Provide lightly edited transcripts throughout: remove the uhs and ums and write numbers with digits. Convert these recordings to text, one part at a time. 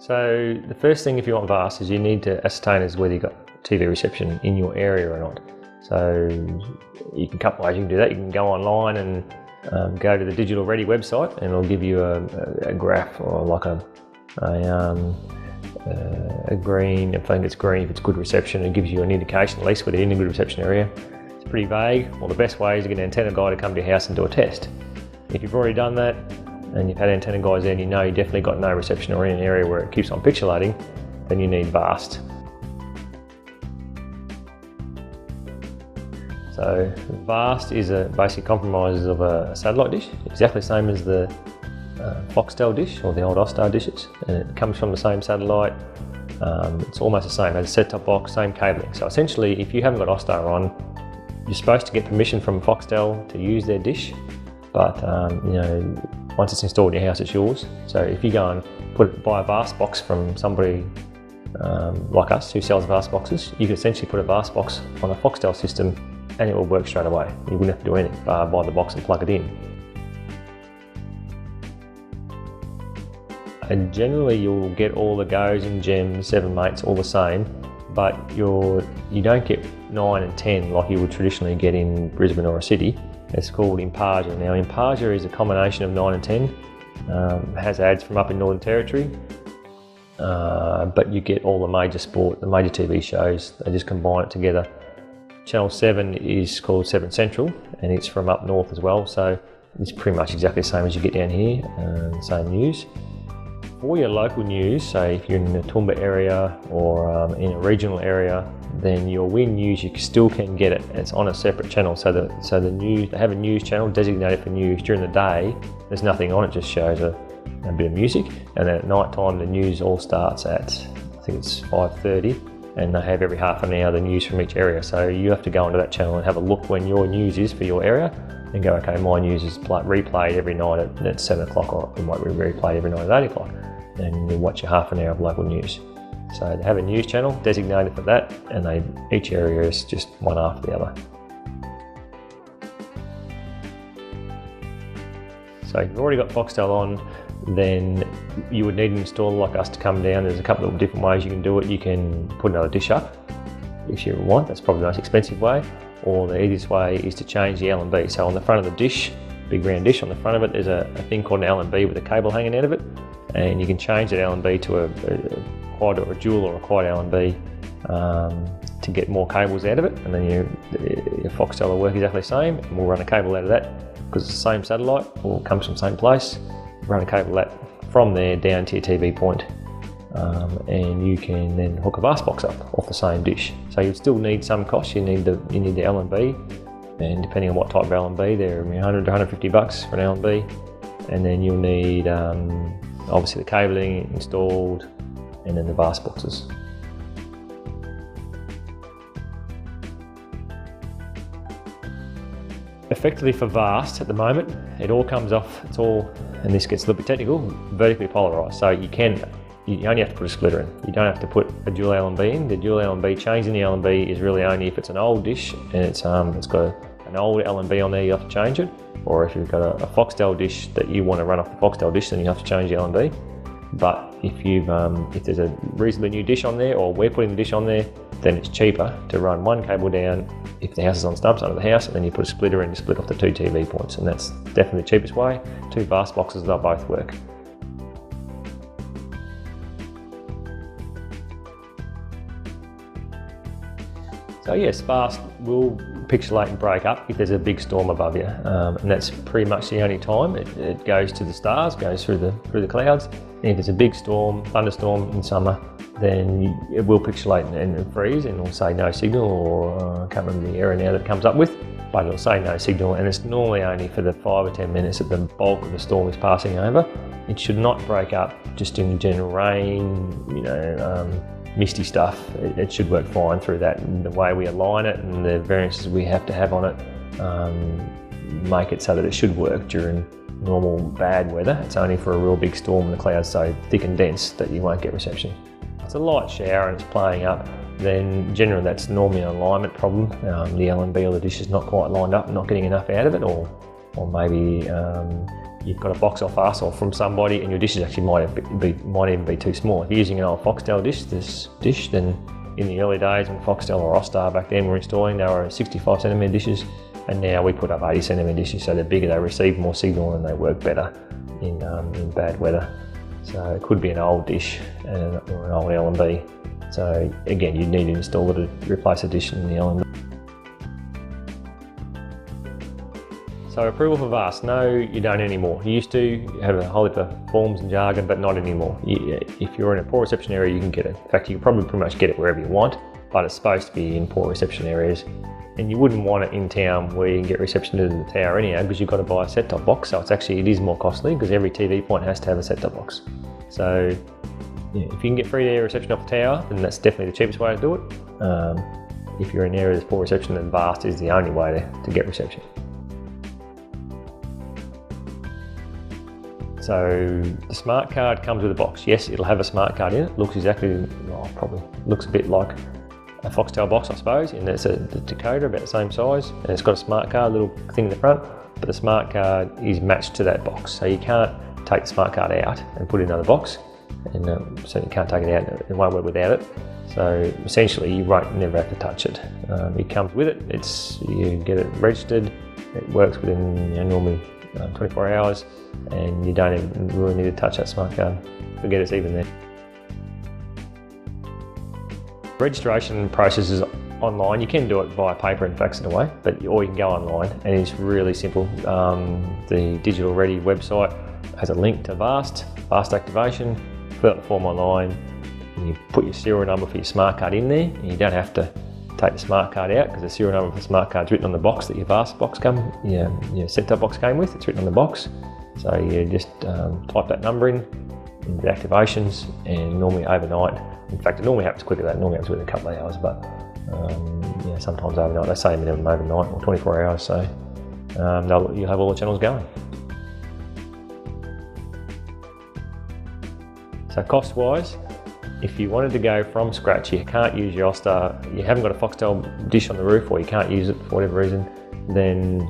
So the first thing if you want VAST is you need to ascertain is whether you've got TV reception in your area or not. So you can, a couple of ways you can do that. You can go online and go to the Digital Ready website, and it'll give you a graph, or like a green, I think it's green if it's good reception. It gives you an indication at least whether you're in a good reception area. It's pretty vague. Well, the best way is to get an antenna guy to come to your house and do a test. If you've already done that and you've had antenna guys there and you know you definitely got no reception or in an area where it keeps on pixelating, then you need VAST. So VAST is basically compromises of a satellite dish, exactly the same as the Foxtel dish or the old Austar dishes, and it comes from the same satellite. It's almost the same, as a set-top box, same cabling. So essentially, if you haven't got Austar on, you're supposed to get permission from Foxtel to use their dish, but you know, once it's installed in your house, it's yours. So if you go and buy a VAST box from somebody like us who sells VAST boxes, you can essentially put a VAST box on a Foxtel system and it will work straight away. You wouldn't have to do anything, buy the box and plug it in. And generally you'll get all the Goes and Gems, 7 mates all the same, but you don't get 9 and 10 like you would traditionally get in Brisbane or a city. It's called Imparsia. Now Imparsia is a combination of 9 and 10, has ads from up in Northern Territory, but you get all the major sport, the major TV shows, they just combine it together. Channel 7 is called 7 Central, and it's from up north as well, so it's pretty much exactly the same as you get down here, same news. For your local news, say if you're in the Toowoomba area or in a regional area, then your WIN news, you still can get it. It's on a separate channel, so the news, they have a news channel designated for news. During the day, there's nothing on it, just shows a bit of music, and then at night time the news all starts at, I think it's 5:30, and they have every half an hour the news from each area. So you have to go onto that channel and have a look when your news is for your area, and go, okay, my news is replayed every night at 7 o'clock, or it might be replayed every night at 8 o'clock. And you watch a half an hour of local news. So they have a news channel designated for that, and each area is just one after the other. So if you've already got Foxtel on, then you would need an installer like us to come down. There's a couple of different ways you can do it. You can put another dish up if you want, that's probably the most expensive way, or the easiest way is to change the L&B. So on the front of the dish, big round dish, on the front of it there's a thing called an L&B with a cable hanging out of it, and you can change that L&B to a quad or a dual or a quad L&B to get more cables out of it, and then your Foxtel will work exactly the same, and we'll run a cable out of that because it's the same satellite, or comes from the same place. Run a cable from there down to your TV point, and you can then hook a VAST box up off the same dish. So you still need some cost. You need the L&B, and depending on what type of L&B, they're $100 to $150 for an L&B, and then you'll need obviously the cabling installed, and then the VAST boxes. Effectively for VAST at the moment, it all comes off, it's all, and this gets a little bit technical, vertically polarised. So you only have to put a splitter in. You don't have to put a dual L&B in. The dual L&B, changing the L&B is really only if it's an old dish and it's got an old L&B on there, you have to change it. Or if you've got a Foxtel dish that you want to run off the Foxtel dish, then you have to change the L&B. But if there's a reasonably new dish on there, or we're putting the dish on there, then it's cheaper to run one cable down if the house is on stumps under the house, and then you put a splitter in to split off the 2 TV points, and that's definitely the cheapest way. 2 VAST boxes, they'll both work. So yes, VAST will pixelate and break up if there's a big storm above you, and that's pretty much the only time it goes to the stars, goes through the clouds. And if it's a big storm, thunderstorm in summer, then it will pixelate and freeze, and it'll say no signal, or I can't remember the error now that it comes up with, but it'll say no signal, and it's normally only for the 5 or 10 minutes that the bulk of the storm is passing over. It should not break up just in general rain, misty stuff. It should work fine through that, and the way we align it and the variances we have to have on it make it so that it should work during normal bad weather. It's only for a real big storm and the cloud's so thick and dense that you won't get reception. If it's a light shower and it's playing up, then generally that's normally an alignment problem. The L&B or the dish is not quite lined up and not getting enough out of it, or maybe you've got a box off us or from somebody, and your dishes actually might even be too small. If you're using an old Foxtel dish, then in the early days when Foxtel or Austar back then were installing, they were 65 centimetre dishes, and now we put up 80 centimetre dishes, so they're bigger, they receive more signal and they work better in bad weather. So it could be an old dish or an old L&B. So again, you'd need to install it to replace a dish in the L&B. So approval for VAST, no, you don't anymore. You used to have a whole heap of forms and jargon, but not anymore. If you're in a poor reception area, you can get it. In fact, you can probably pretty much get it wherever you want, but it's supposed to be in poor reception areas. And you wouldn't want it in town where you can get reception to the tower anyhow, because you've got to buy a set-top box. So it is more costly, because every TV point has to have a set-top box. So yeah, if you can get free air reception off the tower, then that's definitely the cheapest way to do it. If you're in an area that's poor reception, then VAST is the only way to get reception. So the smart card comes with a box. Yes, it'll have a smart card in it. Looks exactly, probably looks a bit like a Foxtel box, I suppose, and it's a decoder about the same size, and it's got a smart card, little thing in the front, but the smart card is matched to that box. So you can't take the smart card out and put it in another box, and certainly can't take it out, it won't work without it. So essentially you won't never have to touch it. It comes with it, you get it registered, it works within normally 24 hours, and you don't even really need to touch that smart card. Forget it's even there. Registration process is online. You can do it via paper and fax it away, or you can go online, and it's really simple. The Digital Ready website has a link to VAST activation. Fill out the form online, and you put your serial number for your smart card in there, and you don't have to take the smart card out, because the serial number for the smart card is written on the box that your VAST box your set-top box came with. It's written on the box, so you just type that number in the activations, and normally overnight. In fact, it normally happens quicker than that. It normally happens within a couple of hours, but sometimes overnight. They say minimum overnight or 24 hours, so you'll have all the channels going. So cost-wise, if you wanted to go from scratch, you can't use your Austar, you haven't got a Foxtel dish on the roof, or you can't use it for whatever reason, then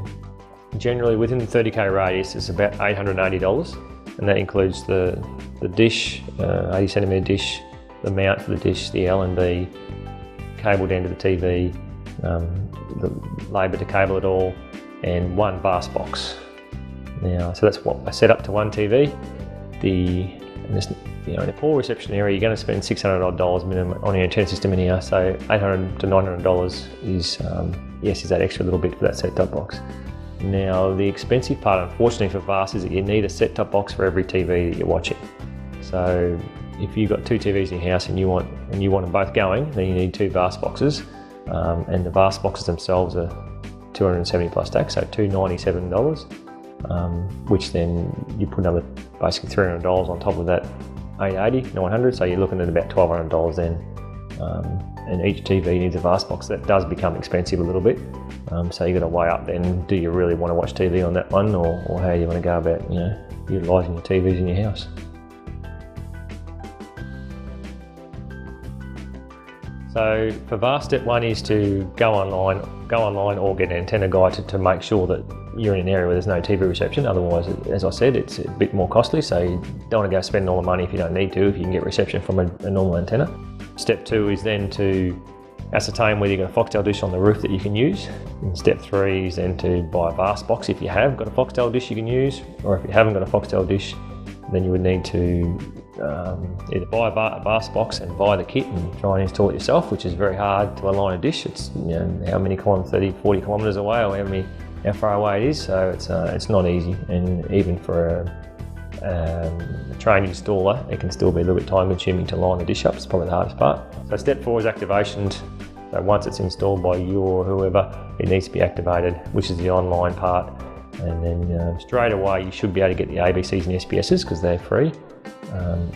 generally within the 30k radius it's about $880, and that includes the dish, 80 centimetre dish, the mount for the dish, the L&B, cable down to the TV, the labour to cable it all, and one VAST box. Now, so that's what I set up to one TV. In a poor reception area, you're going to spend $600 odd minimum on your antenna system anyhow, so $800 to $900 is that extra little bit for that set-top box. Now, the expensive part, unfortunately for VAST, is that you need a set-top box for every TV that you're watching. So if you've got two TVs in your house and you want them both going, then you need two VAST boxes, and the VAST boxes themselves are 270 plus tax, so $297, which then you put another basically $300 on top of that, $880, $900, so you're looking at about $1,200 then. And each TV needs a VAST box. That does become expensive a little bit, so you've got to weigh up then, do you really want to watch TV on that one, or how you want to go about utilising your TVs in your house. So for VAST, step one is to go online or get an antenna guy to make sure that you're in an area where there's no TV reception. Otherwise, as I said, it's a bit more costly, so you don't want to go spend all the money if you don't need to, if you can get reception from a normal antenna. Step two is then to ascertain whether you've got a Foxtel dish on the roof that you can use. And step three is then to buy a VAST box if you have got a Foxtel dish you can use, or if you haven't got a Foxtel dish, then you would need to either buy a VAST box and buy the kit and try and install it yourself, which is very hard to align a dish. It's how many kilometres, 30, 40 kilometres away, or how far away it is, so it's not easy, and even for a trained installer, it can still be a little bit time consuming to line the dish up. It's probably the hardest part. So step four is activation. So once it's installed by you or whoever, it needs to be activated, which is the online part, and then straight away you should be able to get the ABCs and SPSs because they're free.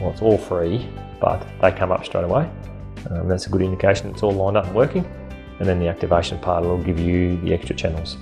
Well, it's all free, but they come up straight away. That's a good indication it's all lined up and working, and then the activation part will give you the extra channels.